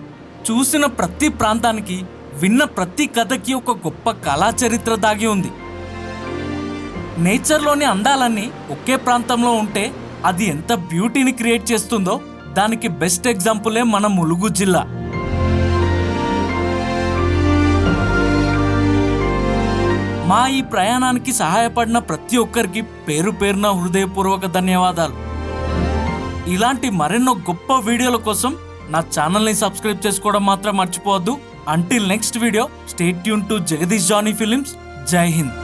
చూసిన ప్రతి ప్రాంతానికి, విన్న ప్రతి కథకి ఒక గొప్ప కళా చరిత్ర దాగి ఉంది. నేచర్లోని అందాలన్నీ ఒకే ప్రాంతంలో ఉంటే అది ఎంత బ్యూటీని క్రియేట్ చేస్తుందో దానికి బెస్ట్ ఎగ్జాంపులే మన ములుగు జిల్లా. మా ఈ ప్రయాణానికి సహాయపడిన ప్రతి ఒక్కరికి పేరు పేరున హృదయపూర్వక ధన్యవాదాలు. ఇలాంటి మరెన్నో గొప్ప వీడియోల కోసం నా ఛానల్ని సబ్స్క్రైబ్ చేసుకోవడం మాత్రం మర్చిపోవద్దు. Until next video, stay tuned to Jagadish Johnny Films. Jai Hind.